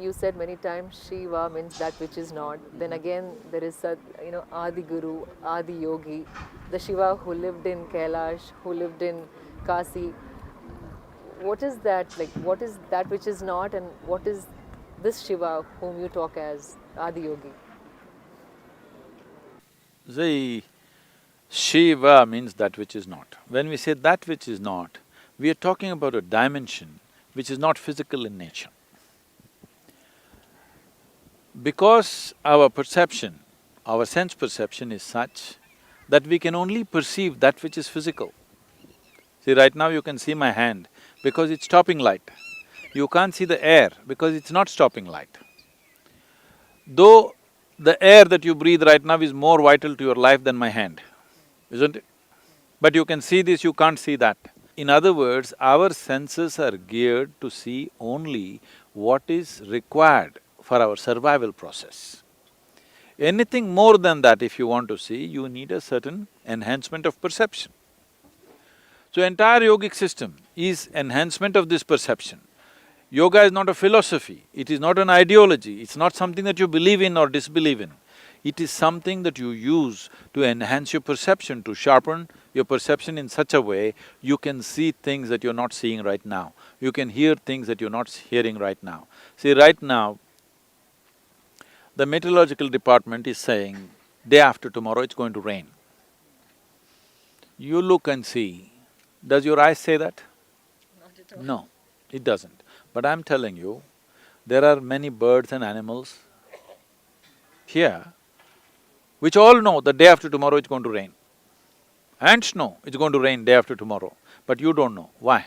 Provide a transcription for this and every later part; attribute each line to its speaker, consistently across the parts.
Speaker 1: you said many times Shiva means that which is not. Then again, there is a Adiguru, Adiyogi, the Shiva who lived in Kailash, who lived in Kasi. What is that like? What is that which is not, and what is this Shiva whom you talk as Adiyogi?
Speaker 2: See, Shiva means that which is not. When we say that which is not, we are talking about a dimension which is not physical in nature. Because our perception, our sense perception is such that we can only perceive that which is physical. See, right now you can see my hand because it's stopping light. You can't see the air because it's not stopping light. Though the air that you breathe right now is more vital to your life than my hand, isn't it? But you can see this, you can't see that. In other words, our senses are geared to see only what is required for our survival process. Anything more than that if you want to see, you need a certain enhancement of perception. So entire yogic system is enhancement of this perception. Yoga is not a philosophy, it is not an ideology, it's not something that you believe in or disbelieve in. It is something that you use to enhance your perception, to sharpen your perception in such a way you can see things that you're not seeing right now. You can hear things that you're not hearing right now. See, right now, the meteorological department is saying, day after tomorrow it's going to rain. You look and see, does your eyes say that?
Speaker 1: Not at all.
Speaker 2: No, it doesn't. But I'm telling you, there are many birds and animals here which all know that day after tomorrow it's going to rain. Ants know it's going to rain day after tomorrow, but you don't know. Why?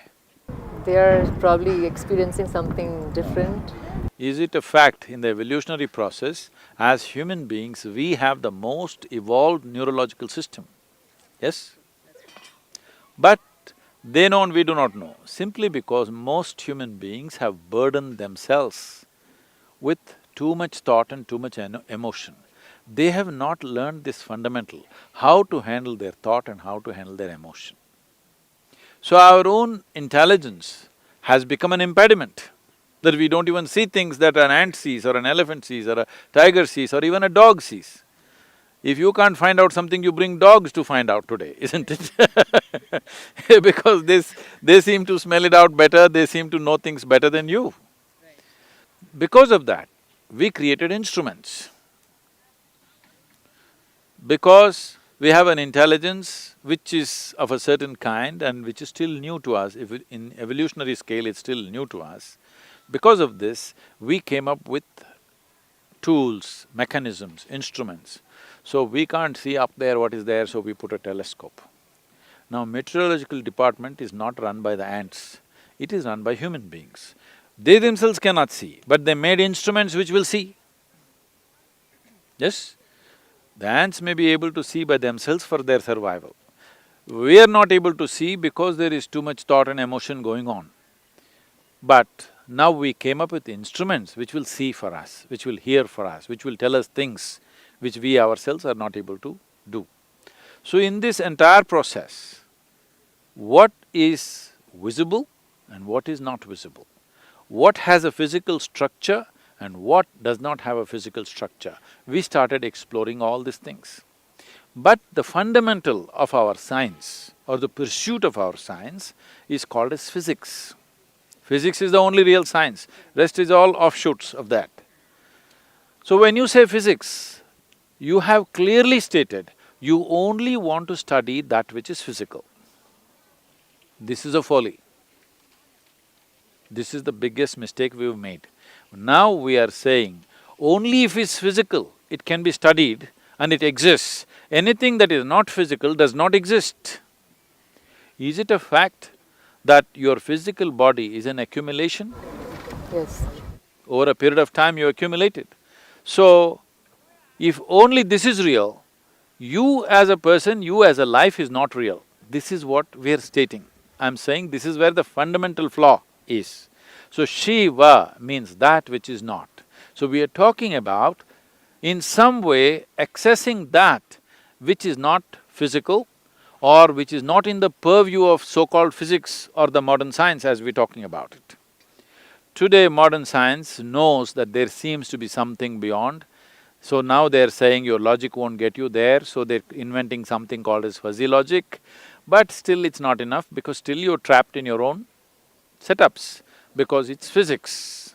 Speaker 1: They are probably experiencing something different.
Speaker 2: Is it a fact in the evolutionary process, as human beings, we have the most evolved neurological system, yes? But they know and we do not know, simply because most human beings have burdened themselves with too much thought and too much emotion. They have not learned this fundamental, how to handle their thought and how to handle their emotion. So our own intelligence has become an impediment, that we don't even see things that an ant sees or an elephant sees or a tiger sees or even a dog sees. If you can't find out something, you bring dogs to find out today, isn't it? Because they seem to smell it out better, they seem to know things better than you. Because of that, we created instruments. Because we have an intelligence which is of a certain kind and which is still new to us, if in evolutionary scale it's still new to us, because of this, we came up with tools, mechanisms, instruments. So we can't see up there what is there, so we put a telescope. Now meteorological department is not run by the ants, it is run by human beings. They themselves cannot see, but they made instruments which will see. Yes? The ants may be able to see by themselves for their survival. We are not able to see because there is too much thought and emotion going on. But now we came up with instruments which will see for us, which will hear for us, which will tell us things which we ourselves are not able to do. So in this entire process, what is visible and what is not visible? What has a physical structure and what does not have a physical structure? We started exploring all these things. But the fundamental of our science or the pursuit of our science is called as physics. Physics is the only real science, rest is all offshoots of that. So when you say physics, you have clearly stated, you only want to study that which is physical. This is a folly. This is the biggest mistake we've made. Now we are saying, only if it's physical, it can be studied and it exists. Anything that is not physical does not exist. Is it a fact that your physical body is an accumulation?
Speaker 1: Yes.
Speaker 2: Over a period of time you accumulated. So, if only this is real, you as a person, you as a life is not real. This is what we are stating. I'm saying this is where the fundamental flaw is. So Shiva means that which is not. So we are talking about, in some way, accessing that which is not physical or which is not in the purview of so-called physics or the modern science as we're talking about it. Today, modern science knows that there seems to be something beyond. So now they're saying your logic won't get you there, so they're inventing something called as fuzzy logic. But still it's not enough because still you're trapped in your own setups, because it's physics.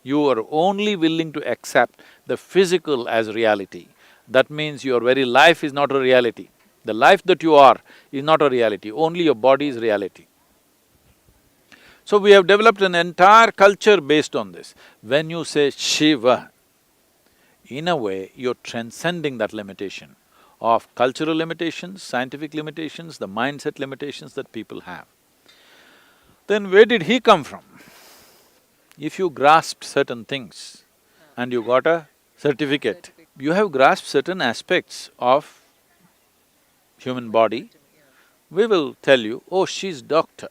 Speaker 2: You are only willing to accept the physical as reality. That means your very life is not a reality. The life that you are is not a reality, only your body is reality. So we have developed an entire culture based on this. When you say Shiva, in a way, you're transcending that limitation of cultural limitations, scientific limitations, the mindset limitations that people have. Then where did he come from? If you grasped certain things and you got a certificate, you have grasped certain aspects of human body, we will tell you, oh, she's doctor.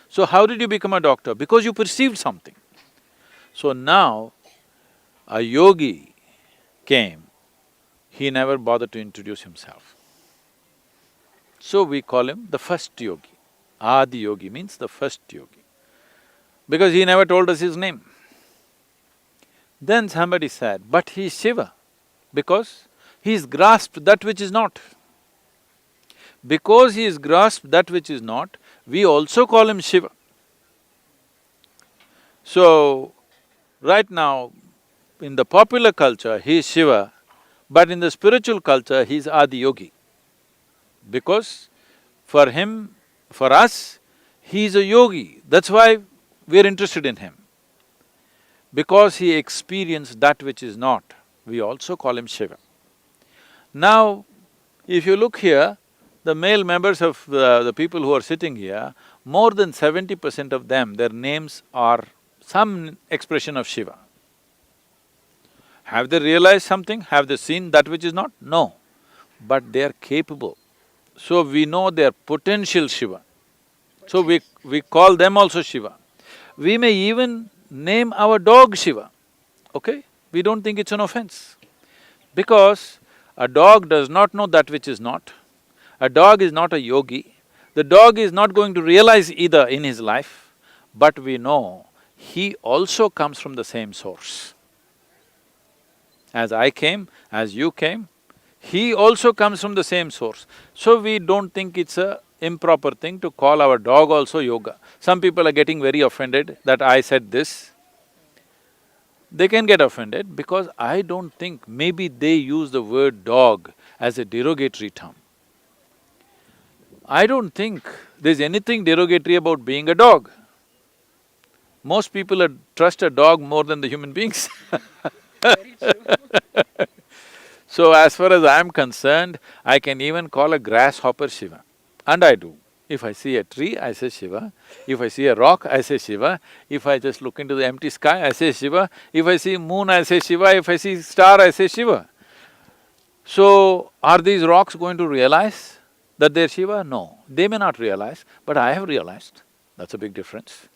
Speaker 2: So how did you become a doctor? Because you perceived something. So now, a yogi came, he never bothered to introduce himself. So we call him the first yogi. Adiyogi means the first yogi, because he never told us his name. Then somebody said, but he is Shiva, because he's grasped that which is not. Because he has grasped that which is not, we also call him Shiva. So, right now, in the popular culture, he is Shiva, but in the spiritual culture, he is Adiyogi. Because for him, for us, he is a yogi, that's why we are interested in him. Because he experienced that which is not, we also call him Shiva. Now, if you look here, the male members of the people who are sitting here, more than 70% of them, their names are some expression of Shiva. Have they realized something? Have they seen that which is not? No. But they are capable. So we know they are potential Shiva. So we call them also Shiva. We may even name our dog Shiva, okay? We don't think it's an offense. Because a dog does not know that which is not. A dog is not a yogi. The dog is not going to realize either in his life, but we know he also comes from the same source. As I came, as you came, he also comes from the same source. So we don't think it's a improper thing to call our dog also yoga. Some people are getting very offended that I said this. They can get offended because I don't think maybe they use the word dog as a derogatory term. I don't think there's anything derogatory about being a dog. Most people trust a dog more than the human beings. So as far as I'm concerned, I can even call a grasshopper Shiva, and I do. If I see a tree, I say Shiva. If I see a rock, I say Shiva. If I just look into the empty sky, I say Shiva. If I see moon, I say Shiva. If I see star, I say Shiva. So, are these rocks going to realize that they're Shiva? No, they may not realize, but I have realized. That's a big difference.